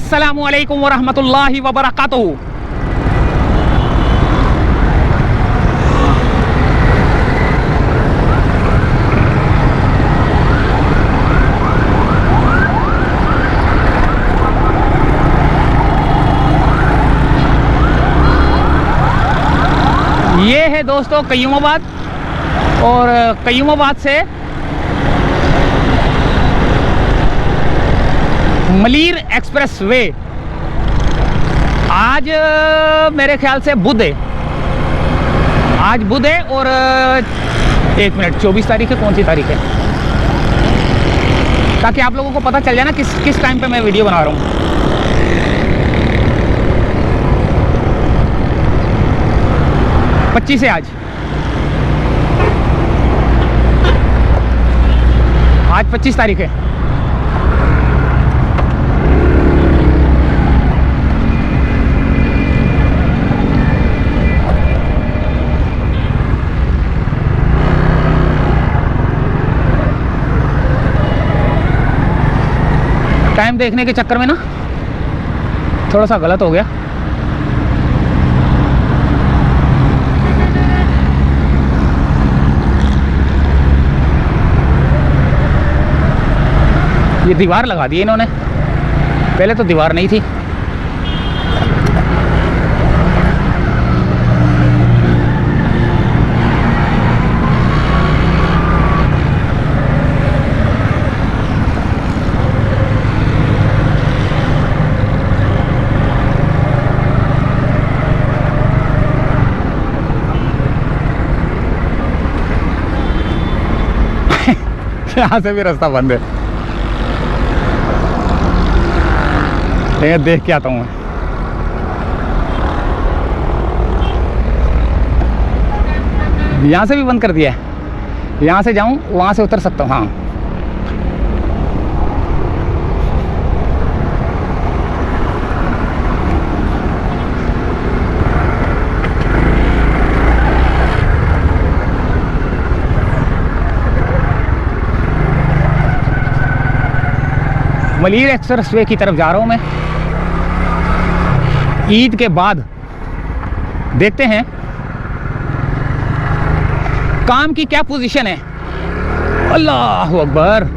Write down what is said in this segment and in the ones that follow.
अस्सलामुअलैकुम वरहमतुल्लाहि वबरकातुहू। ये है दोस्तों कयूमाबाद, और कयूमाबाद से मलीर एक्सप्रेस वे। आज मेरे ख्याल से बुध है, आज बुध है, और 1 मिनट 24 तारीख है, कौन सी तारीख है, ताकि आप लोगों को पता चल जाए ना किस टाइम पे मैं वीडियो बना रहा हूँ। पच्चीस है आज 25 तारीख है। टाइम देखने के चक्कर में ना थोड़ा सा गलत हो गया। ये दीवार लगा दी इन्होंने, पहले तो दीवार नहीं थी। यहाँ से भी रास्ता बंद है, लेकिन देख के आता हूँ मैं। यहाँ से भी बंद कर दिया है, यहाँ से जाऊँ वहाँ से उतर सकता हूँ। हाँ, मलीर एक्सप्रेस वे की तरफ जा रहा हूँ मैं। ईद के बाद देखते हैं काम की क्या पोजीशन है। अल्लाह अकबर।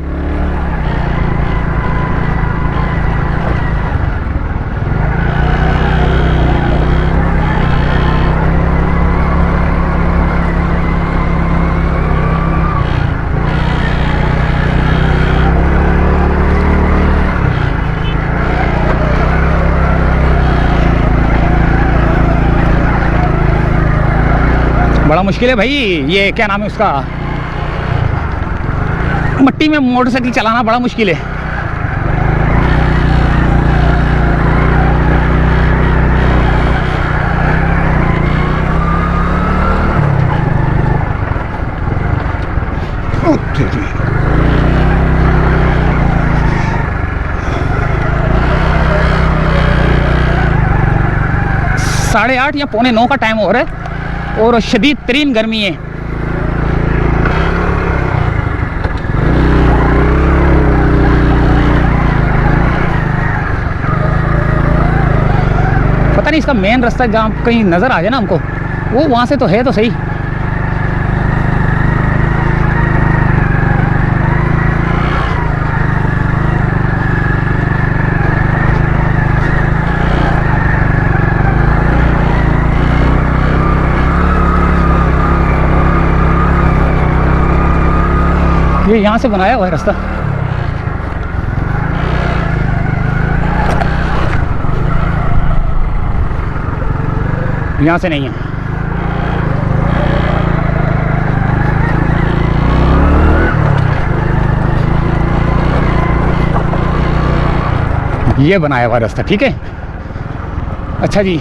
बड़ा मुश्किल है भाई, ये क्या नाम है उसका, मट्टी में मोटरसाइकिल चलाना बड़ा मुश्किल है। साढ़े 8 या पौने 9 का टाइम हो रहा है, और शदीद तरीन गर्मी है। पता नहीं इसका मेन रास्ता जहाँ कहीं नज़र आ जाए ना हमको, वो वहाँ से तो है तो सही। ये यहाँ से बनाया हुआ है रास्ता। यहाँ से नहीं है। ये बनाया हुआ रास्ता, ठीक है। अच्छा जी,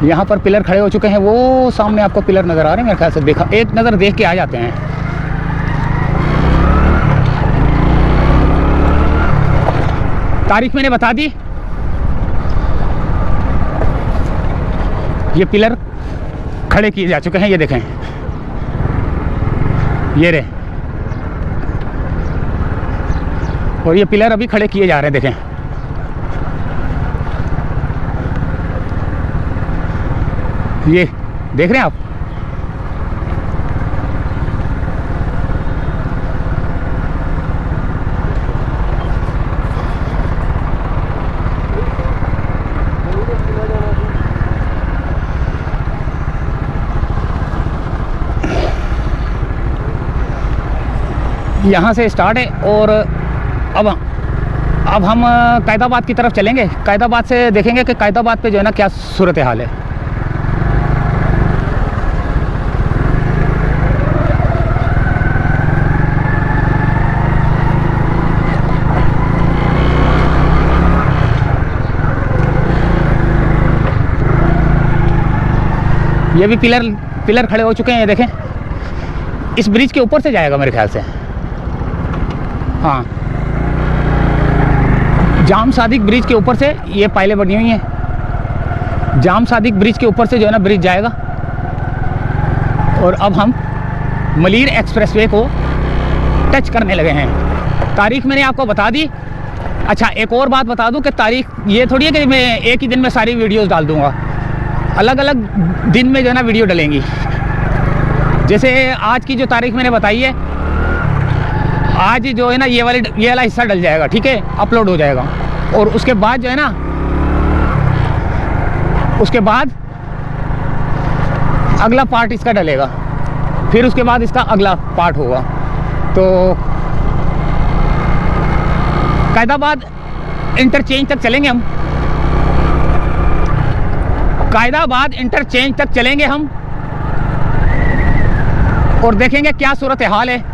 यहाँ पर पिलर खड़े हो चुके हैं, वो सामने आपको पिलर नज़र आ रहे हैं मेरे ख्याल से। देखा, एक नज़र देख के आ जाते हैं। तारीख मैंने बता दी। ये पिलर खड़े किए जा चुके हैं, ये देखें, ये रहे, और ये पिलर अभी खड़े किए जा रहे हैं, देखें। ये देख रहे हैं आप, यहाँ से स्टार्ट है। और अब हम कैदाबाद की तरफ चलेंगे। कैदाबाद से देखेंगे कि कैदाबाद पे जो है ना क्या सूरत हाल है। ये भी पिलर खड़े हो चुके हैं, ये देखें। इस ब्रिज के ऊपर से जाएगा मेरे ख्याल से। हाँ, जाम सादिक ब्रिज के ऊपर से ये पायलें बनी हुई हैं। जाम सादिक ब्रिज के ऊपर से जो है ना ब्रिज जाएगा। और अब हम मलीर एक्सप्रेसवे को टच करने लगे हैं। तारीख मैंने आपको बता दी। अच्छा, एक और बात बता दूं कि तारीख ये थोड़ी है कि मैं एक ही दिन में सारी वीडियोस डाल दूंगा। अलग अलग दिन में जो है ना वीडियो डलेंगी। जैसे आज की जो तारीख मैंने बताई है, आज जो है ना ये वाला हिस्सा डल जाएगा, ठीक है, अपलोड हो जाएगा। और उसके बाद जो है ना, उसके बाद अगला पार्ट इसका डलेगा, फिर उसके बाद इसका अगला पार्ट होगा। तो कैदाबाद इंटरचेंज तक चलेंगे हम। कैदाबाद इंटरचेंज तक चलेंगे हम और देखेंगे क्या सूरत हाल है।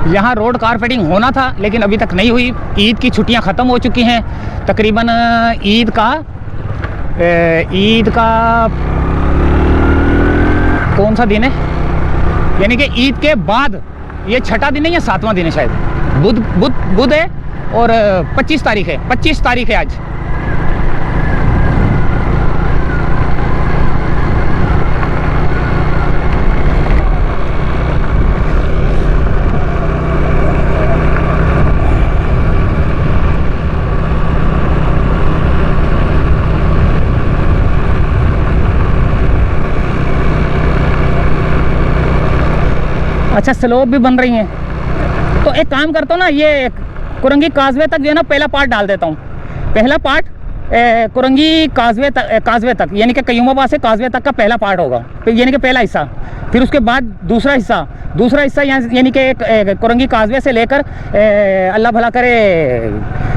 यहाँ रोड कारपेटिंग होना था लेकिन अभी तक नहीं हुई। ईद की छुट्टियाँ ख़त्म हो चुकी हैं तकरीबन। ईद का कौन सा दिन है, यानी कि ईद के बाद ये छठा दिन है या सातवां दिन है शायद। बुध है और 25 तारीख है। 25 तारीख है आज। अच्छा, स्लोप भी बन रही हैं। तो एक काम करता हूँ ना, ये कुरंगी काजवे तक जो है ना पहला पार्ट डाल देता हूँ। पहला पार्ट कुरंगी काजवे तक यानी कि कयूमाबाद से काजवे तक का पहला पार्ट होगा, फिर यानी कि पहला हिस्सा। फिर उसके बाद दूसरा हिस्सा यानी कि कुरंगी काजवे से लेकर अल्लाह भला करे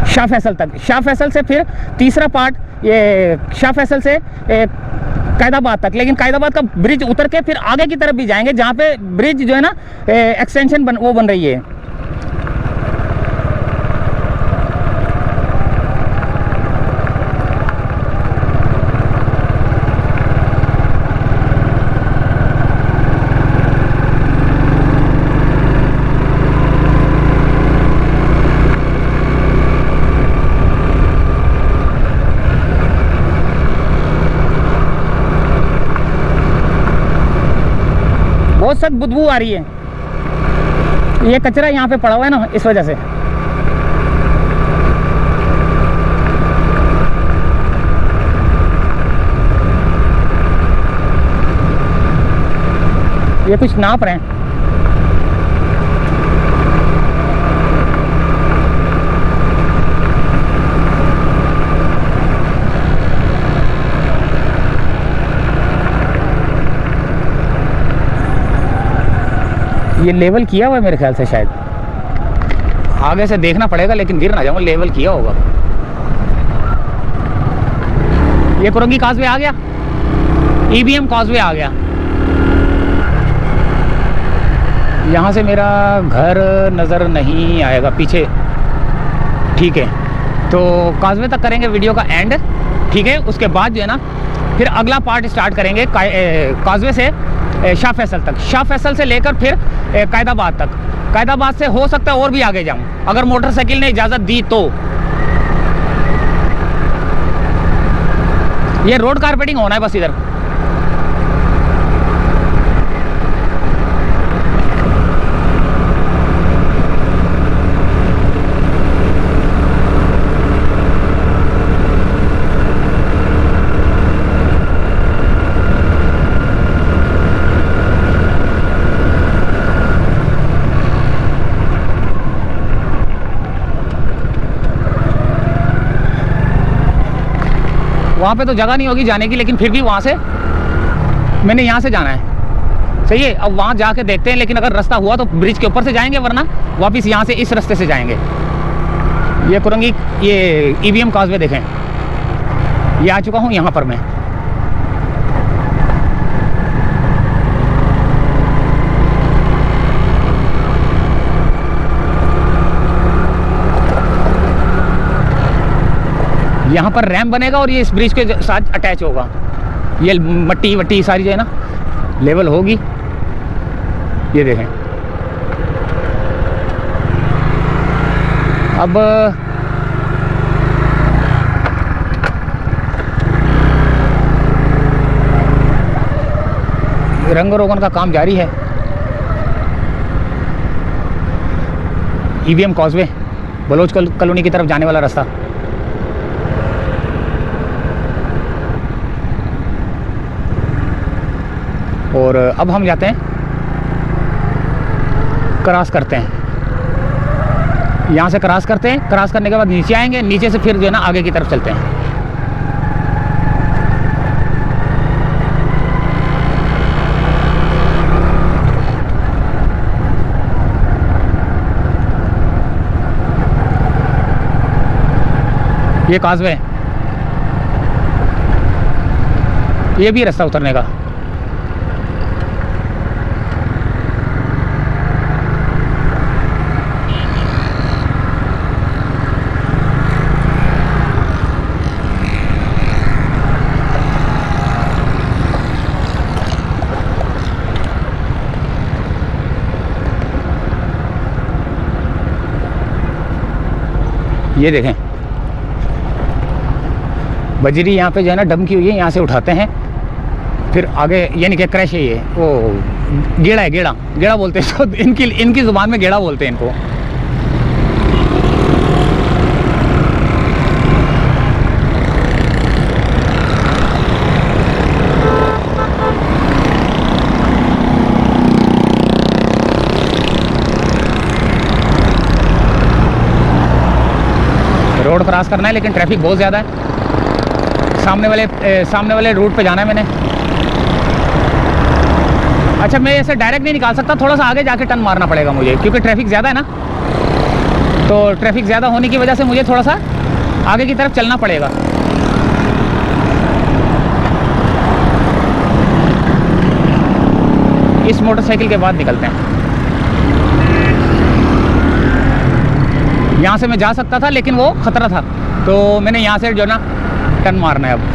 शाह फैसल तक। शाह फैसल से फिर तीसरा पार्ट ये शाह फैसल से कैदाबाद तक। लेकिन कैदाबाद का ब्रिज उतर के फिर आगे की तरफ भी जाएंगे जहाँ पे ब्रिज जो है ना एक्सटेंशन बन रही है। बहुत सख्त बदबू आ रही है। ये कचरा यहाँ पे पड़ा हुआ है ना, इस वजह से। ये कुछ नाप रहे हैं। ये लेवल किया हुआ है मेरे ख्याल से, शायद आगे से देखना पड़ेगा लेकिन गिर ना जाऊँ। लेवल किया होगा। ये कुरंगी काजवे आ गया, EBM काजवे आ गया। यहाँ से मेरा घर नज़र नहीं आएगा पीछे, ठीक है। तो काजवे तक करेंगे वीडियो का एंड, ठीक है। उसके बाद जो है ना फिर अगला पार्ट स्टार्ट करेंगे काजवे से शाह फैसल तक। शाह फैसल से लेकर फिर कैदाबाद तक। कैदाबाद से हो सकता है और भी आगे जाऊं अगर मोटरसाइकिल ने इजाज़त दी तो। ये रोड कारपेटिंग होना है बस इधर। वहाँ पे तो जगह नहीं होगी जाने की, लेकिन फिर भी वहाँ से मैंने यहाँ से जाना है। सही है, अब वहाँ जाके देखते हैं, लेकिन अगर रास्ता हुआ तो ब्रिज के ऊपर से जाएंगे, वरना वापस यहाँ से इस रास्ते से जाएंगे। ये कुरंगी, ये EVM काजवे देखें, ये आ चुका हूँ यहाँ पर मैं। यहाँ पर रैम्प बनेगा और ये इस ब्रिज के साथ अटैच होगा। ये मट्टी वट्टी सारी जो है ना लेवल होगी, ये देखें। अब रंग रोगन का काम जारी है। EVM कॉजवे, बलोच कॉलोनी की तरफ जाने वाला रास्ता। और अब हम जाते हैं, क्रॉस करते हैं, यहाँ से क्रॉस करते हैं। क्रॉस करने के बाद नीचे आएंगे, नीचे से फिर जो है ना आगे की तरफ चलते हैं। ये काजवे है, ये भी रास्ता उतरने का। ये देखें, बजरी यहाँ पे जो है ना डम की हुई है, यहाँ से उठाते हैं, फिर आगे यानी कि क्रैश है। ये वो गेड़ा है, गेड़ा गेड़ा बोलते हैं तो इनकी ज़ुबान में गेड़ा बोलते हैं इनको। रोड क्रॉस करना है, लेकिन ट्रैफिक बहुत ज़्यादा है। सामने वाले रूट पे जाना है मैंने। अच्छा, मैं ऐसे डायरेक्ट नहीं निकाल सकता, थोड़ा सा आगे जाके टर्न मारना पड़ेगा मुझे, क्योंकि ट्रैफिक ज़्यादा है ना। तो ट्रैफिक ज़्यादा होने की वजह से मुझे थोड़ा सा आगे की तरफ चलना पड़ेगा। इस मोटरसाइकिल के बाद निकलते हैं। यहाँ से मैं जा सकता था, लेकिन वो ख़तरा था, तो मैंने यहाँ से जो ना टर्न मारना है अब।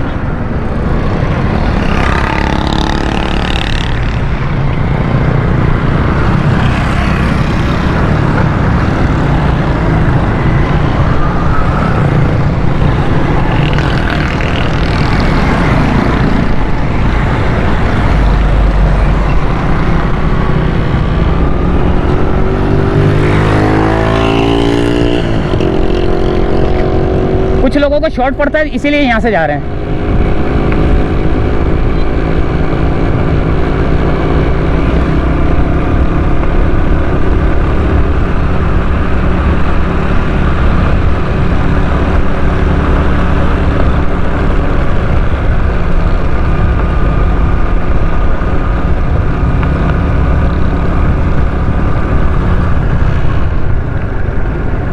कुछ लोगों को शॉर्ट पड़ता है, इसीलिए यहाँ से जा रहे हैं।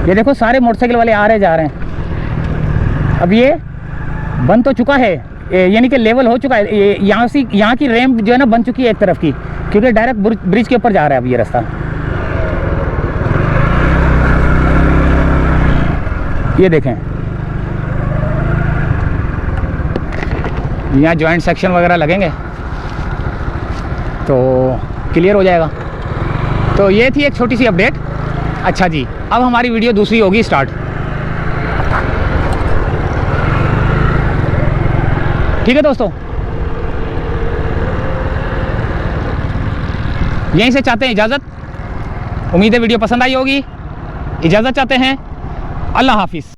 ये देखो, सारे मोटरसाइकिल वाले आ रहे जा रहे हैं। अब ये बन तो चुका है, यानी कि लेवल हो चुका है। यहाँ की रैंप जो है ना बन चुकी है एक तरफ की, क्योंकि डायरेक्ट ब्रिज के ऊपर जा रहा है अब ये रास्ता। ये देखें, यहाँ जॉइंट सेक्शन वगैरह लगेंगे तो क्लियर हो जाएगा। तो ये थी एक छोटी सी अपडेट। अच्छा जी, अब हमारी वीडियो दूसरी होगी स्टार्ट। ठीक है दोस्तों, यहीं से चाहते हैं इजाज़त। उम्मीद है वीडियो पसंद आई होगी। इजाज़त चाहते हैं। अल्लाह हाफिज़।